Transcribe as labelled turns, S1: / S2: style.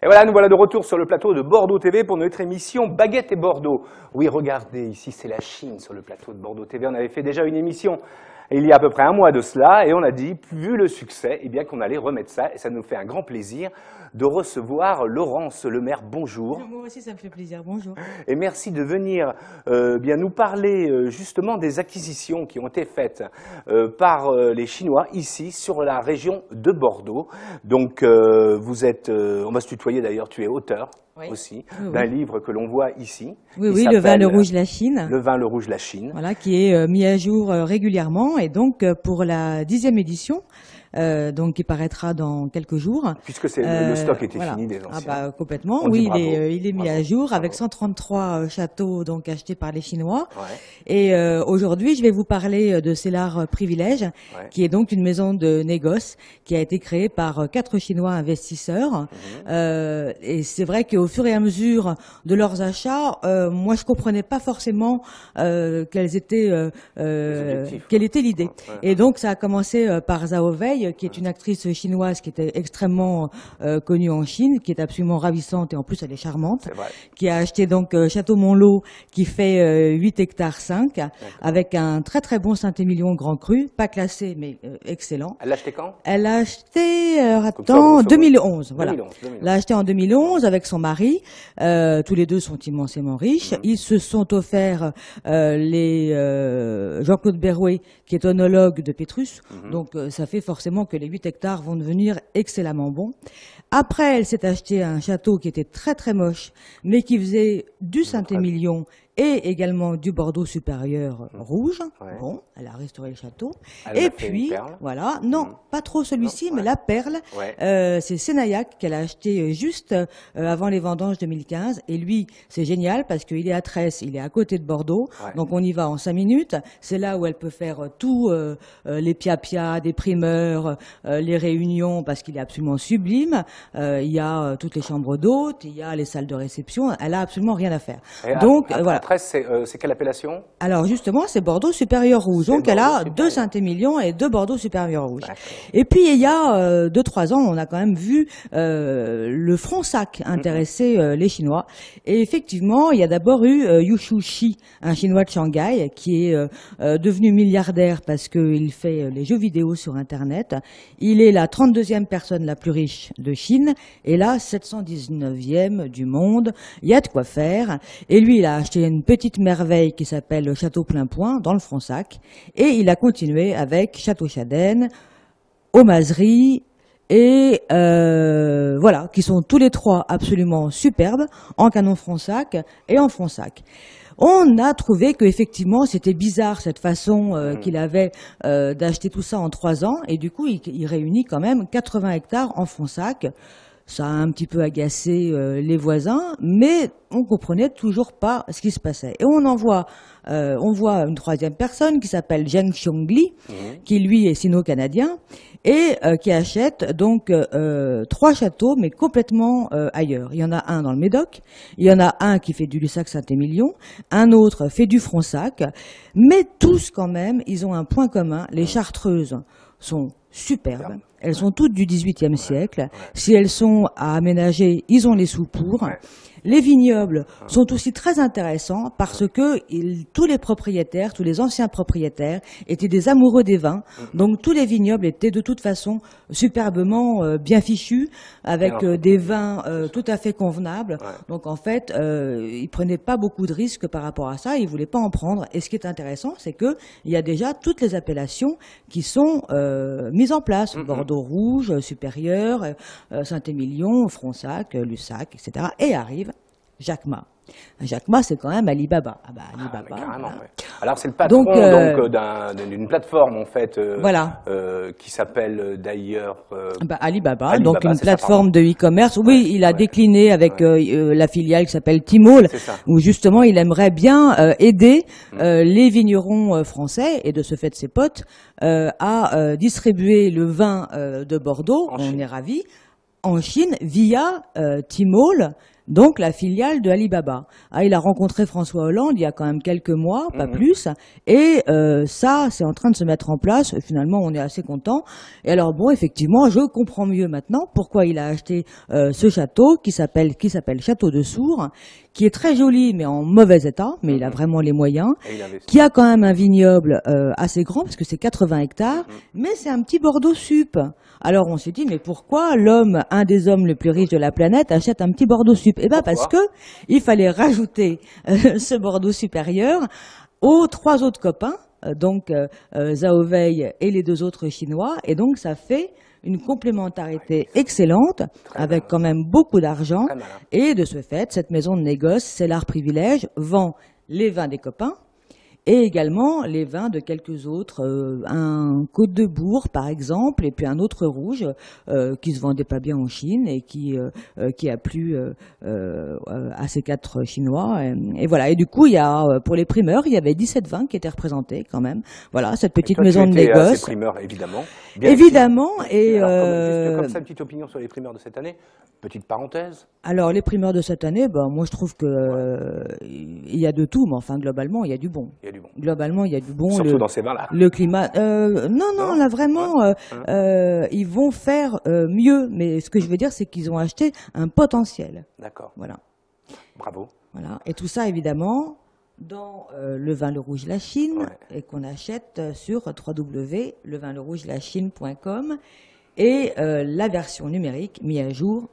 S1: Et voilà, nous voilà de retour sur le plateau de Bordeaux TV pour notre émission Baguette et Bordeaux. Oui, regardez, ici c'est la Chine sur le plateau de Bordeaux TV. On avait fait déjà une émission il y a à peu près un mois de cela et on a dit, vu le succès, eh bien qu'on allait remettre ça. Et ça nous fait un grand plaisir de recevoir Laurence Lemaire. Bonjour.
S2: Moi aussi, ça me fait plaisir. Bonjour.
S1: Et merci de venir bien nous parler justement des acquisitions qui ont été faites par les Chinois ici sur la région de Bordeaux. Donc vous êtes, on va se tutoyer d'ailleurs, tu es auteur aussi d'un livre que l'on voit ici.
S2: Oui, oui, le vin le rouge la Chine.
S1: Le vin le rouge la Chine.
S2: Voilà, qui est mis à jour régulièrement et donc pour la 10e édition. Donc qui paraîtra dans quelques jours.
S1: Puisque le stock était fini des anciens.
S2: Ah bah complètement. Oui, il est mis à jour avec 133 châteaux donc achetés par les Chinois. Ouais. Et aujourd'hui, je vais vous parler de Cellar Privilège, qui est donc une maison de négoce qui a été créée par 4 Chinois investisseurs. Et c'est vrai qu'au fur et à mesure de leurs achats, moi je comprenais pas forcément quel était l'idée. Et donc ça a commencé par Zhao Wei, qui est une actrice chinoise qui était extrêmement connue en Chine, qui est absolument ravissante et en plus elle est charmante, qui a acheté donc Château Montlot qui fait 8 hectares 5 avec un très très bon Saint-Émilion Grand Cru, pas classé mais excellent.
S1: Elle l'a acheté quand?
S2: Elle l'a acheté en 2011. Voilà. 2011. L'a acheté en 2011 avec son mari. Tous les deux sont immensément riches. Ils se sont offerts les Jean-Claude Berrouet, qui est onologue de Pétrus. Donc ça fait forcément que les 8 hectares vont devenir excellemment bons. Après, elle s'est acheté un château qui était très très moche, mais qui faisait du Saint-Émilion et également du Bordeaux supérieur rouge. Bon, elle a restauré le château. Et puis, voilà, non, pas trop celui-ci, mais la perle, c'est Sénaillac qu'elle a acheté juste avant les vendanges 2015. Et lui, c'est génial parce qu'il est à Tresse, il est à côté de Bordeaux. Donc on y va en 5 minutes. C'est là où elle peut faire tout, les pia-pia, des primeurs, les réunions, parce qu'il est absolument sublime. Il y a toutes les chambres d'hôtes, il y a les salles de réception. Elle a absolument rien à faire. Donc voilà.
S1: C'est quelle appellation?
S2: Alors justement, c'est Bordeaux supérieur rouge. Donc elle a 2 Saint-Émilion et 2 Bordeaux supérieur rouge. Et puis il y a 2-3 ans, on a quand même vu le Fronsac intéresser les Chinois. Et effectivement, il y a d'abord eu Yu Shuxi, un Chinois de Shanghai, qui est devenu milliardaire parce qu'il fait les jeux vidéo sur Internet. Il est la 32e personne la plus riche de Chine et la 719e du monde. Il y a de quoi faire. Et lui, il a acheté une petite merveille qui s'appelle le Château Plein Point dans le Fronsac. Et il a continué avec Château Chadenne, Aumazerie et voilà, qui sont tous les trois absolument superbes en canon Fronsac et en Fronsac. On a trouvé qu'effectivement c'était bizarre cette façon qu'il avait d'acheter tout ça en 3 ans et du coup il réunit quand même 80 hectares en Fronsac. Ça a un petit peu agacé les voisins, mais on comprenait toujours pas ce qui se passait. Et on voit une 3e personne qui s'appelle Zheng Xiongli, qui lui est sino-canadien, et qui achète donc 3 châteaux, mais complètement ailleurs. Il y en a un dans le Médoc, il y en a un qui fait du Lussac-Saint-Émilion, un autre fait du Fronsac, mais tous quand même, ils ont un point commun, les chartreuses sont superbes. Elles sont toutes du XVIIIe siècle. Si elles sont à aménager, ils ont les sous pour. Les vignobles sont aussi très intéressants parce que tous les propriétaires, tous les anciens propriétaires étaient des amoureux des vins. Donc tous les vignobles étaient de toute façon superbement bien fichus avec des vins tout à fait convenables. Donc en fait, ils prenaient pas beaucoup de risques par rapport à ça, ils voulaient pas en prendre. Et ce qui est intéressant, c'est que il y a déjà toutes les appellations qui sont mises en place. Bordeaux rouge, supérieur, Saint-Émilion, Fronsac, Lussac, etc. Et arrive Jacquemart. Jacquemart, c'est quand même Alibaba. Ah bah, Alibaba.
S1: Carrément, Alors c'est le patron d'une plateforme en fait, qui s'appelle d'ailleurs
S2: Alibaba, donc une plateforme de e-commerce. Oui, il a décliné avec la filiale qui s'appelle Tmall, où justement il aimerait bien aider les vignerons français et de ce fait ses potes à distribuer le vin de Bordeaux. On est ravis en Chine via Tmall. donc la filiale de Alibaba. Ah, il a rencontré François Hollande il y a quand même quelques mois, pas plus, et ça, c'est en train de se mettre en place. Finalement, on est assez content. Et alors bon, effectivement, je comprends mieux maintenant pourquoi il a acheté ce château qui s'appelle Château de Sours, qui est très joli mais en mauvais état, mais il a vraiment les moyens, qui a quand même un vignoble assez grand parce que c'est 80 hectares, mais c'est un petit Bordeaux sup. Alors on s'est dit mais pourquoi l'homme, un des hommes les plus riches de la planète, achète un petit Bordeaux sup? Eh ben parce que il fallait rajouter ce Bordeaux supérieur aux 3 autres copains, donc Zhao Wei et les 2 autres Chinois, et donc ça fait une complémentarité excellente, avec quand même beaucoup d'argent, et de ce fait, cette maison de négoce, Cellar Privilège, vend les vins des copains, et également les vins de quelques autres, un Côte de Bourg par exemple, et puis un autre rouge qui se vendait pas bien en Chine et qui a plu à ces 4 Chinois. Et voilà. Et du coup, il y a pour les primeurs, il y avait 17 vins qui étaient représentés quand même. Voilà, cette petite maison de négoce.
S1: Ces primeurs, évidemment.
S2: Évidemment. Et
S1: juste comme ça, une petite opinion sur les primeurs de cette année. Petite parenthèse.
S2: Alors les primeurs de cette année, moi je trouve que il y a de tout, mais enfin globalement il y a du bon.
S1: Il y a du bon.
S2: Globalement il y a du bon.
S1: Surtout dans ces vins-là.
S2: Le climat, non, là vraiment, ils vont faire mieux. Mais ce que je veux dire, c'est qu'ils ont acheté un potentiel.
S1: D'accord.
S2: Voilà.
S1: Bravo.
S2: Voilà. Et tout ça évidemment dans le vin le rouge la Chine, et qu'on achète sur www.levinlerougelachine.com, et la version numérique mise à jour